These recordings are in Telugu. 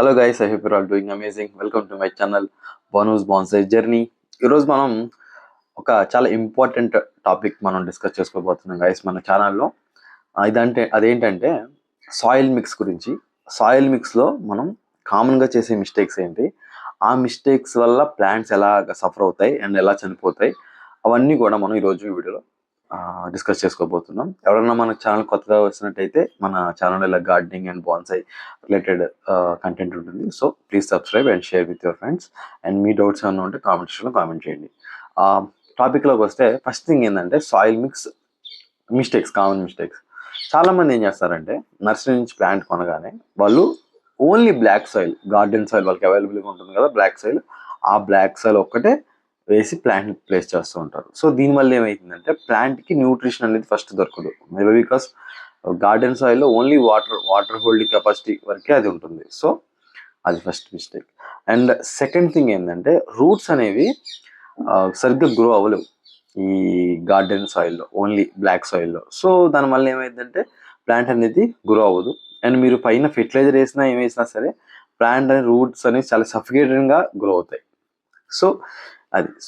Hello guys, I hope you are doing amazing. Welcome to my channel Banu's bonsai journey. ఈరోజు మనం ఒక చాలా ఇంపార్టెంట్ టాపిక్ మనం డిస్కస్ చేసుకోబోతున్నాం గైస్ మన ఛానల్లో. అదేంటంటే సాయిల్ మిక్స్ గురించి. సాయిల్ మిక్స్లో మనం కామన్గా చేసే మిస్టేక్స్ ఏంటి, ఆ మిస్టేక్స్ వల్ల ప్లాంట్స్ ఎలా సఫర్ అవుతాయి అండ్ ఎలా చనిపోతాయి, అవన్నీ కూడా మనం ఈరోజు ఈ వీడియోలో డిస్కస్ చేసుకోబోతున్నాం. ఎవరైనా మన ఛానల్ కొత్తగా వచ్చినట్టయితే మన ఛానల్ ఇలా gardening and bonsai related content ఉంటుంది. So please subscribe and share with your friends. And మీ డౌట్స్ ఏమైనా ఉంటే కామెంట్ సెక్షన్లో కామెంట్ చేయండి. టాపిక్లోకి వస్తే ఫస్ట్ థింగ్ ఏంటంటే soil mix mistakes, common mistakes. చాలామంది ఏం చేస్తారంటే నర్సరీ నుంచి ప్లాంట్ కొనగానే వాళ్ళు only black soil, garden soil వాళ్ళకి అవైలబుల్గా ఉంటుంది కదా బ్లాక్ సాయిల్, ఆ బ్లాక్ సాయిల్ ఒక్కటే వేసి ప్లాంట్ ప్లేస్ చేస్తూ ఉంటారు. సో దీనివల్ల ఏమవుతుందంటే ప్లాంట్కి న్యూట్రిషన్ అనేది ఫస్ట్ దొరకదు. మేబీ బికాస్ గార్డెన్ సాయిల్లో ఓన్లీ వాటర్ హోల్డింగ్ కెపాసిటీ వరకే అది ఉంటుంది. సో అది first mistake. And second thing ఏంటంటే రూట్స్ అనేవి సరిగ్గా గ్రో అవ్వలేవు ఈ గార్డెన్ సాయిల్లో, ఓన్లీ బ్లాక్ సాయిల్లో. సో దానివల్ల ఏమైందంటే ప్లాంట్ అనేది గ్రో అవ్వదు. అండ్ మీరు పైన ఫెర్టిలైజర్ వేసినా ఏం వేసినా సరే ప్లాంట్ అనే రూట్స్ అనేవి చాలా సఫికేటెడ్గా గ్రో అవుతాయి.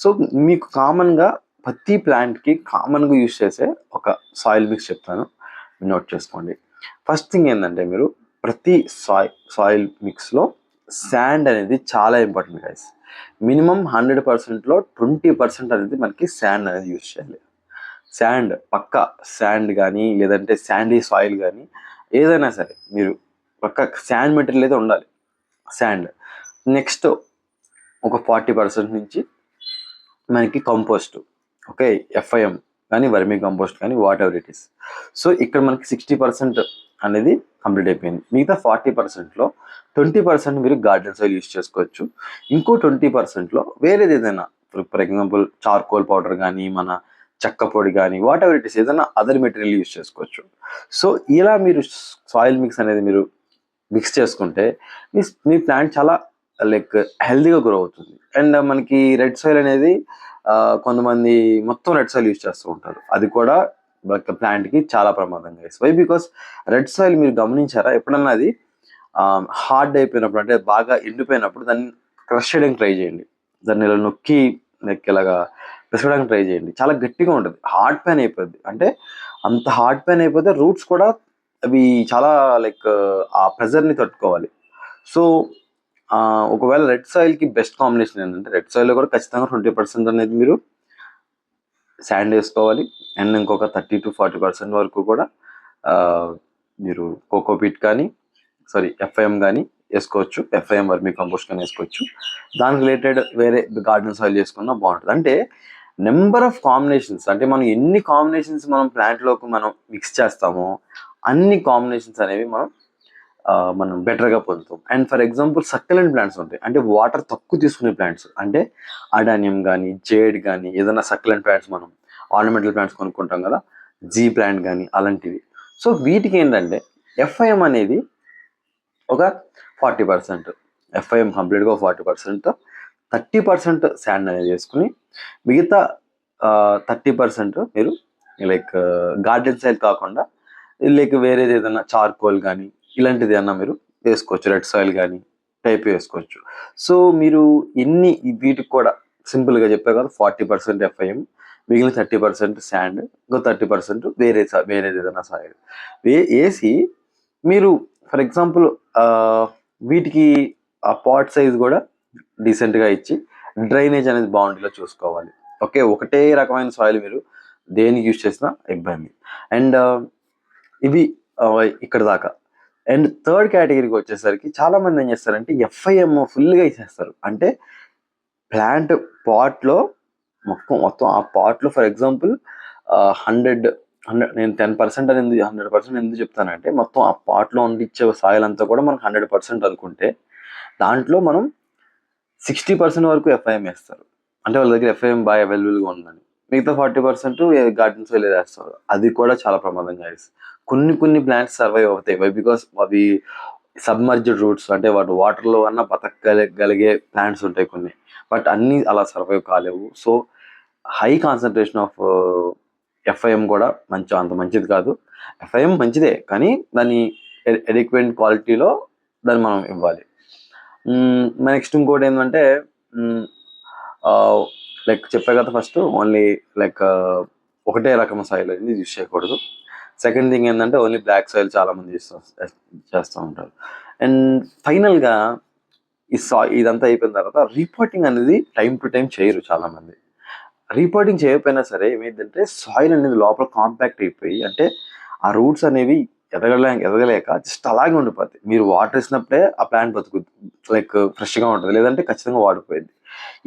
సో మీకు కామన్గా ప్రతి ప్లాంట్కి కామన్గా యూజ్ చేసే ఒక సాయిల్ మిక్స్ చెప్తాను, నోట్ చేసుకోండి. ఫస్ట్ థింగ్ ఏంటంటే మీరు ప్రతి సాయిల్ మిక్స్లో శాండ్ అనేది చాలా ఇంపార్టెంట్ గైస్. మినిమం 100%లో 20% అనేది మనకి శాండ్ అనేది యూజ్ చేయాలి. శాండ్ పక్కా, శాండ్ కానీ లేదంటే శాండీ సాయిల్ కానీ ఏదైనా సరే మీరు పక్కా శాండ్ మెటీరియల్ అయితే ఉండాలి. శాండ్ నెక్స్ట్ ఒక 40% నుంచి మనకి కంపోస్ట్, ఓకే, FIM కానీ వర్మీ కంపోస్ట్ కానీ what ever it is. So ఇక్కడ మనకి 60% అనేది కంప్లీట్ అయిపోయింది. మిగతా 40%లో 20% మీరు గార్డెన్ సాయిల్ యూజ్ చేసుకోవచ్చు. ఇంకో 20%లో వేరేది ఏదైనా, ఫర్ ఎగ్జాంపుల్ చార్కోల్ పౌడర్ కానీ మన చెక్క పొడి కానీ వాట్ ఎవర్ ఇట్ ఈస్, ఏదైనా అదర్ మెటీరియల్ యూజ్ చేసుకోవచ్చు. సో ఇలా మీరు సాయిల్ మిక్స్ అనేది మీరు మిక్స్ చేసుకుంటే మీ ప్లాంట్ చాలా లైక్ హెల్దీగా గ్రో అవుతుంది. అండ్ మనకి రెడ్ సాయిల్ అనేది కొంతమంది మొత్తం రెడ్ సాయిల్ యూజ్ చేస్తూ ఉంటారు. అది కూడా ప్లాంట్కి చాలా ప్రమాదంగా ఇస్తుంది. వై బికాస్ రెడ్ సాయిల్ మీరు గమనించారా ఎప్పుడన్నా, అది హార్డ్ అయిపోయినప్పుడు అంటే బాగా ఎండిపోయినప్పుడు దాన్ని క్రష్ చేయడానికి ట్రై చేయండి. దాన్ని ఇలా నొక్కి లైక్ ఇలాగా పిసకడానికి ట్రై చేయండి. చాలా గట్టిగా ఉంటుంది, హార్డ్ పెయిన్ అయిపోద్ది. అంటే అంత హార్డ్ పెయిన్ అయిపోతే రూట్స్ కూడా అవి చాలా లైక్ ఆ ప్రెజర్ని తట్టుకోవాలి. సో ఒకవేళ రెడ్ సాయిల్కి బెస్ట్ కాంబినేషన్ ఏంటంటే రెడ్ సాయిల్లో కూడా ఖచ్చితంగా 20% అనేది మీరు శాండ్ వేసుకోవాలి. అండ్ ఇంకొక 30 to 40% వరకు కూడా మీరు కోకోపీట్ కానీ FIM కానీ వేసుకోవచ్చు. FIM వర్మీ కంపోస్ట్ కానీ వేసుకోవచ్చు. దానికి రిలేటెడ్ వేరే గార్డెన్ సాయిల్ చేసుకున్నా బాగుంటుంది. అంటే నెంబర్ ఆఫ్ కాంబినేషన్స్, అంటే మనం ఎన్ని కాంబినేషన్స్ మనం ప్లాంట్లోకి మనం మిక్స్ చేస్తామో అన్ని కాంబినేషన్స్ అనేవి మనం బెటర్గా పొందుతాం. And for example succulent plants ఉంటాయి, అంటే వాటర్ తక్కువ తీసుకునే ప్లాంట్స్, అంటే అడానియం కానీ జేడ్ కానీ ఏదైనా సక్యులెంట్ ప్లాంట్స్, మనం ఆర్నమెంటల్ ప్లాంట్స్ కొనుక్కుంటాం కదా, జీ ప్లాంట్ కానీ అలాంటివి. సో వీటికి ఏంటంటే FIM అనేది ఒక 40%, FIM కంప్లీట్గా 40%, 30% శాండ్ అనేది చేసుకుని మిగతా 30% మీరు లైక్ గార్డెన్ సాయిల్ కాకుండా లైక్ వేరేది ఏదైనా చార్కోల్ కానీ ఇలాంటిది ఏమన్నా మీరు వేసుకోవచ్చు. రెడ్ సాయిల్ కానీ టైప్ వేసుకోవచ్చు. సో మీరు వీటికి కూడా సింపుల్గా చెప్పే కదా, 40% FIM, మిగిలిన 30% శాండ్, ఇంకో 30% వేరేది ఏదైనా సాయిల్ వేసి మీరు ఫర్ ఎగ్జాంపుల్ వీటికి ఆ పాట్ సైజ్ కూడా డీసెంట్గా ఇచ్చి డ్రైనేజ్ అనేది బాగుండేలా చూసుకోవాలి. ఓకే, ఒకటే రకమైన సాయిల్ మీరు దేనికి యూజ్ చేసినా ఇబ్బంది. అండ్ ఇవి ఇక్కడ దాకా. అండ్ థర్డ్ కేటగిరీకి వచ్చేసరికి చాలామంది ఏం చేస్తారంటే FIM ఫుల్గా ఇచ్చేస్తారు. అంటే ప్లాంట్ పాట్లో మొత్తం ఆ పాట్లో ఫర్ ఎగ్జాంపుల్ 100 నేను 10% అనేది 100% ఎందుకు చెప్తానంటే మొత్తం ఆ పాట్లో ఇచ్చే సాయిల్ అంతా కూడా మనకు 100% అనుకుంటే దాంట్లో మనం 60% వరకు FIM వేస్తారు. అంటే వాళ్ళ దగ్గర FIM బాగా అవైలబుల్గా ఉందని. మిగతా 40% గార్డెన్ సాయిల్ వేస్తారు. అది కూడా చాలా ప్రమాదంగా వేస్తుంది. కొన్ని ప్లాంట్స్ సర్వైవ్ అవుతాయి. వై బికాస్ అవి సబ్మర్జ్డ్ రూట్స్, అంటే వాటి వాటర్లో అన్నా బతకగలిగే ప్లాంట్స్ ఉంటాయి కొన్ని, బట్ అన్నీ అలా సర్వైవ్ కాలేవు. So high concentration of FIM కూడా అంత మంచిది కాదు. FIM మంచిదే, కానీ దాన్ని ఎడిక్వెంట్ క్వాలిటీలో దాన్ని మనం ఇవ్వాలి. నెక్స్ట్ ఇంకోటి ఏంటంటే లైక్ చెప్పా కదా ఫస్ట్ ఓన్లీ లైక్ ఒకటే రకం సాయిల్ అనేది యూజ్ చేయకూడదు. సెకండ్ థింగ్ ఏంటంటే ఓన్లీ బ్లాక్ సాయిల్ చాలా మంది చేస్తూ ఉంటారు. అండ్ ఫైనల్గా ఇదంతా అయిపోయిన తర్వాత రీపోర్టింగ్ అనేది టైం టు టైం చేయరు చాలా మంది. రీపోర్టింగ్ చేయకపోయినా సరే ఏమైందంటే సాయిల్ అనేది లోపల కాంపాక్ట్ అయిపోయి, అంటే ఆ రూట్స్ అనేవి ఎదగలేక జస్ట్ అలాగే ఉండిపోతాయి. మీరు వాటర్ వేసినప్పుడే ఆ ప్లాంట్ బతుకుద్ది, లైక్ ఫ్రెష్గా ఉంటుంది, లేదంటే ఖచ్చితంగా వాడిపోయింది.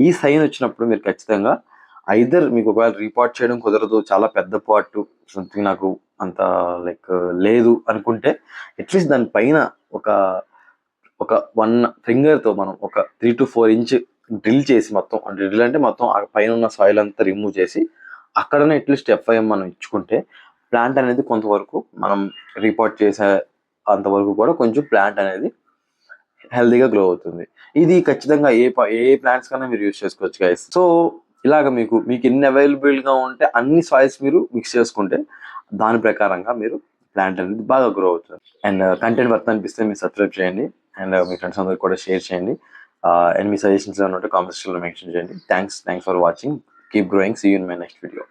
ఈ సైన్ వచ్చినప్పుడు మీరు ఖచ్చితంగా ఐదర్ మీకు ఒకవేళ రీపాట్ చేయడం కుదరదు, చాలా పెద్ద పార్ట్ సంథింగ్ నాకు అంత లైక్ లేదు అనుకుంటే, అట్లీస్ట్ దానిపైన ఒక ఒక 1 ఫింగర్‌తో మనం ఒక 3-4 ఇంచ్ డ్రిల్ చేసి, మొత్తం డ్రిల్ అంటే మొత్తం ఆ పైన ఉన్న సాయిల్ అంతా రిమూవ్ చేసి అక్కడనే అట్లీస్ట్ ఎఫ్ఐఎం మనం ఇచ్చుకుంటే ప్లాంట్ అనేది కొంతవరకు మనం రిపోర్ట్ చేసే అంతవరకు కూడా కొంచెం ప్లాంట్ అనేది హెల్తీగా గ్రో అవుతుంది. ఇది ఖచ్చితంగా ఏ ప్లాంట్స్ కన్నా మీరు యూజ్ చేసుకోవచ్చు గైస్. సో ఇలాగ మీకు ఎన్ని అవైలబుల్గా ఉంటే అన్ని సాయిల్స్ మీరు మిక్స్ చేసుకుంటే దాని ప్రకారంగా మీరు ప్లాంట్ అనేది బాగా గ్రో అవుతుంది. అండ్ కంటెంట్ వర్త్ అనిపిస్తే మీరు సబ్స్క్రైబ్ చేయండి, అండ్ మీ ఫ్రెండ్స్ అందరికి కూడా షేర్ చేయండి. అండ్ మీ సజెషన్స్ ఏమైనా ఉంటే కామెంట్ సెక్షన్లో మెన్షన్ చేయండి. Thanks for watching. Keep growing. See you in my next video.